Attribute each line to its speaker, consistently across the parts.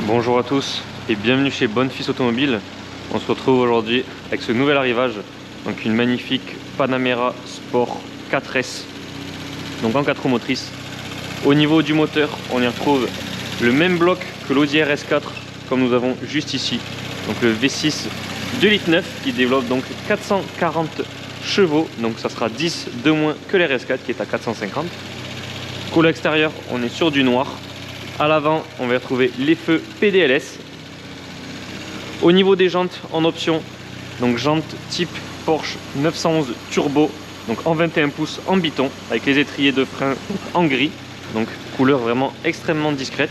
Speaker 1: Bonjour à tous et bienvenue chez Bonfils Automobile. On se retrouve aujourd'hui avec ce nouvel arrivage, donc une magnifique Panamera Sport 4S, donc en 4 roues motrices. Au niveau du moteur, on y retrouve le même bloc que l'Audi RS4 comme nous avons juste ici, donc le V6 2,9 litres qui développe donc 440 chevaux, donc ça sera 10 de moins que l'RS4 qui est à 450. Côté extérieur, on est sur du noir. À l'avant, on va retrouver les feux PDLS. Au niveau des jantes, en option, donc jantes type Porsche 911 Turbo, donc en 21 pouces en biton, avec les étriers de frein en gris, donc couleur vraiment extrêmement discrète.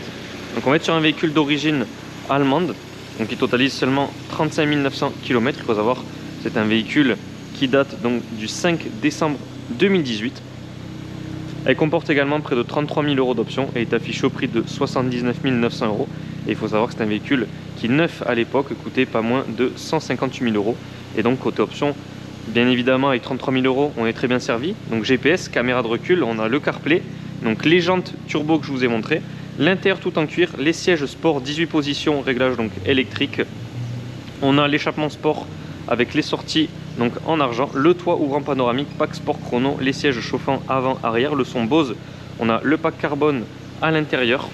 Speaker 1: Donc on va être sur un véhicule d'origine allemande, donc qui totalise seulement 35 900 km. Il faut savoir, c'est un véhicule qui date donc du 5 décembre 2018. Elle comporte également près de 33 000 € d'options et est affichée au prix de 79 900 €. Et il faut savoir que c'est un véhicule qui, neuf à l'époque, coûtait pas moins de 158 000 €. Et donc côté options, bien évidemment avec 33 000 €, on est très bien servi. Donc GPS, caméra de recul, on a le CarPlay, donc les jantes turbo que je vous ai montré, l'intérieur tout en cuir, les sièges sport 18 positions, réglage donc électrique. On a l'échappement sport avec les sorties donc en argent, le toit ouvrant panoramique, pack sport chrono, les sièges chauffants avant arrière, le son Bose, on a le pack carbone à l'intérieur,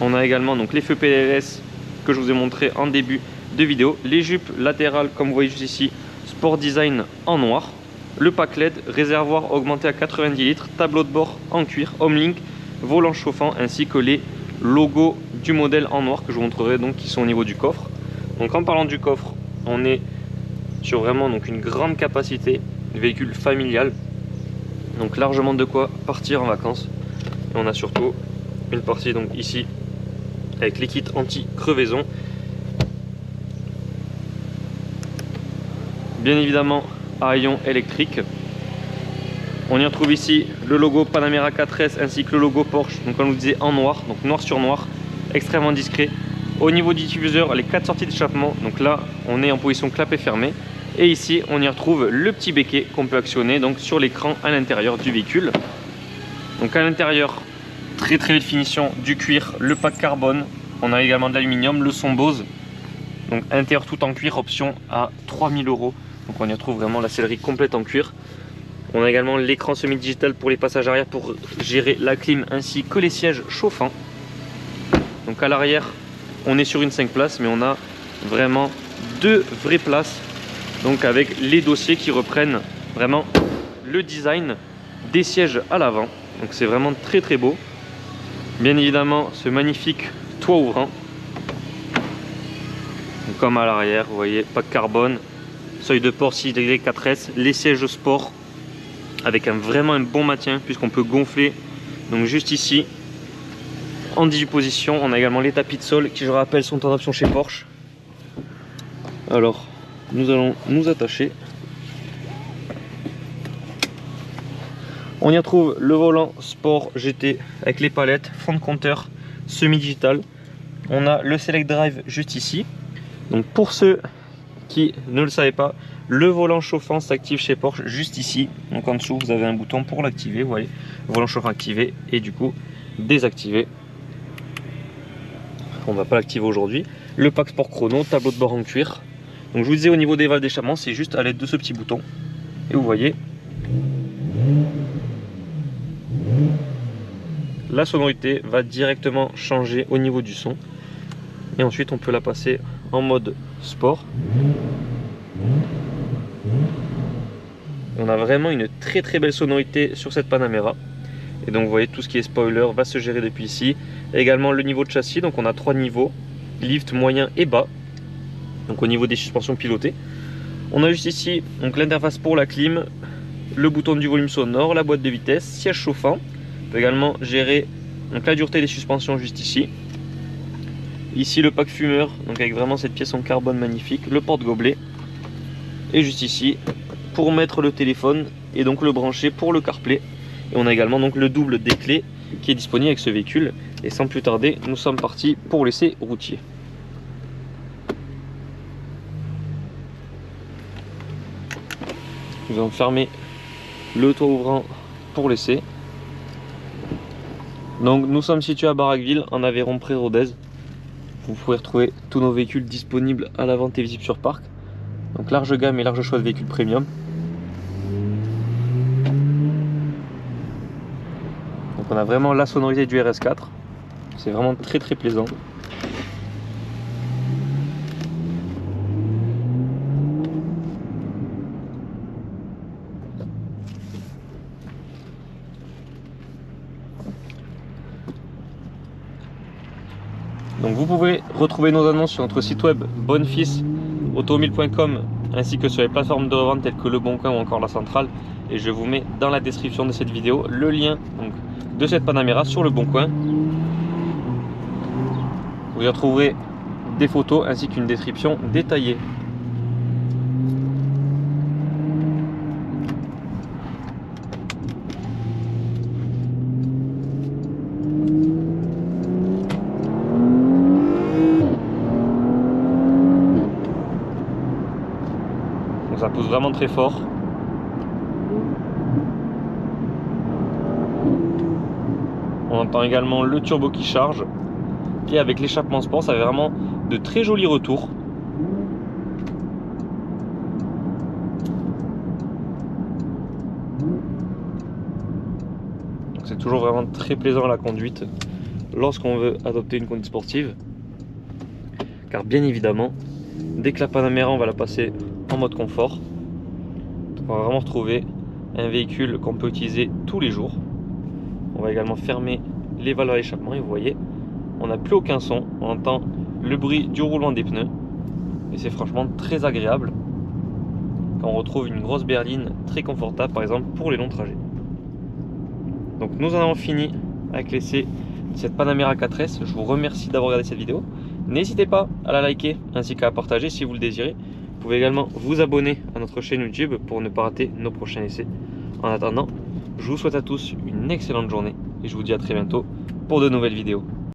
Speaker 1: on a également donc les feux PDLS que je vous ai montré en début de vidéo, les jupes latérales comme vous voyez juste ici, sport design en noir, le pack LED, réservoir augmenté à 90 litres, tableau de bord en cuir, Homelink, volant chauffant ainsi que les logos du modèle en noir que je vous montrerai donc qui sont au niveau du coffre. Donc en parlant du coffre, on est sur vraiment donc une grande capacité, véhicule familial, donc largement de quoi partir en vacances. Et on a surtout une partie donc ici avec les kits anti-crevaison, bien évidemment à haillons électrique. On y retrouve ici le logo Panamera 4S ainsi que le logo Porsche, donc comme je vous disais en noir, donc noir sur noir, extrêmement discret. Au niveau du diffuseur, les 4 sorties d'échappement, donc là on est en position clapet fermé. Et ici on y retrouve le petit béquet qu'on peut actionner donc sur l'écran à l'intérieur du véhicule. Donc à l'intérieur, très belle finition, du cuir, le pack carbone, on a également de l'aluminium, le son Bose. Donc intérieur tout en cuir, option à 3 000 €. Donc on y retrouve vraiment la sellerie complète en cuir. On a également l'écran semi-digital pour les passages arrière pour gérer la clim ainsi que les sièges chauffants. Donc à l'arrière, on est sur une 5 places mais on a vraiment 2 vraies places. Donc avec les dossiers qui reprennent vraiment le design des sièges à l'avant. Donc c'est vraiment très beau. Bien évidemment ce magnifique toit ouvrant. Donc, comme à l'arrière, vous voyez, pack carbone, seuil de port 6° 4S, les sièges sport avec vraiment un bon maintien puisqu'on peut gonfler. Donc juste ici, en 18 positions, on a également les tapis de sol qui je rappelle sont en option chez Porsche. Alors nous allons nous attacher. On y retrouve le volant sport GT avec les palettes, fond de compteur semi-digital. On a le Select Drive juste ici. Donc pour ceux qui ne le savaient pas, le volant chauffant s'active chez Porsche juste ici. Donc en dessous vous avez un bouton pour l'activer, vous voyez, volant chauffant activé et du coup désactivé. On ne va pas l'activer aujourd'hui. Le pack sport chrono, tableau de bord en cuir. Donc je vous disais au niveau des valves d'échappement, c'est juste à l'aide de ce petit bouton. Et vous voyez, la sonorité va directement changer au niveau du son. Et ensuite on peut la passer en mode sport. On a vraiment une très belle sonorité sur cette Panamera. Et donc vous voyez tout ce qui est spoiler va se gérer depuis ici. Et également le niveau de châssis, donc on a 3 niveaux, lift, moyen et bas. Donc au niveau des suspensions pilotées, on a juste ici donc l'interface pour la clim, le bouton du volume sonore, la boîte de vitesse, siège chauffant. On peut également gérer donc la dureté des suspensions juste ici. Ici le pack fumeur, donc avec vraiment cette pièce en carbone magnifique, le porte-gobelet. Et juste ici pour mettre le téléphone et donc le brancher pour le CarPlay. Et on a également donc le double des clés qui est disponible avec ce véhicule. Et sans plus tarder, nous sommes partis pour l'essai routier. Nous allons fermer le toit ouvrant pour l'essai. Donc nous sommes situés à Barraqueville, en Aveyron Pré-Rodez. vous pourrez retrouver tous nos véhicules disponibles à la vente et visibles sur parc. Donc large gamme et large choix de véhicules premium. Donc on a vraiment la sonorité du RS4. C'est vraiment très plaisant. Donc vous pouvez retrouver nos annonces sur notre site web bonefilsautomobile.com ainsi que sur les plateformes de revente telles que Le Bon Coin ou encore La Centrale. Et je vous mets dans la description de cette vidéo le lien donc, de cette Panamera sur Le Bon Coin. Vous y retrouverez des photos ainsi qu'une description détaillée. Donc ça pousse vraiment très fort. On entend également le turbo qui charge. Et avec l'échappement sport, ça fait vraiment de très jolis retours. C'est toujours vraiment très plaisant à la conduite lorsqu'on veut adopter une conduite sportive. Car bien évidemment, dès que la Panamera, on va la passer en mode confort, on va vraiment retrouver un véhicule qu'on peut utiliser tous les jours. On va également fermer les valves à échappement et vous voyez, on n'a plus aucun son, on entend le bruit du roulement des pneus et c'est franchement très agréable quand on retrouve une grosse berline très confortable par exemple pour les longs trajets. Donc nous en avons fini avec l'essai de cette Panamera 4S. Je vous remercie d'avoir regardé cette vidéo. N'hésitez pas à la liker ainsi qu'à la partager si vous le désirez. Vous pouvez également vous abonner à notre chaîne YouTube pour ne pas rater nos prochains essais. En attendant, je vous souhaite à tous une excellente journée et je vous dis à très bientôt pour de nouvelles vidéos.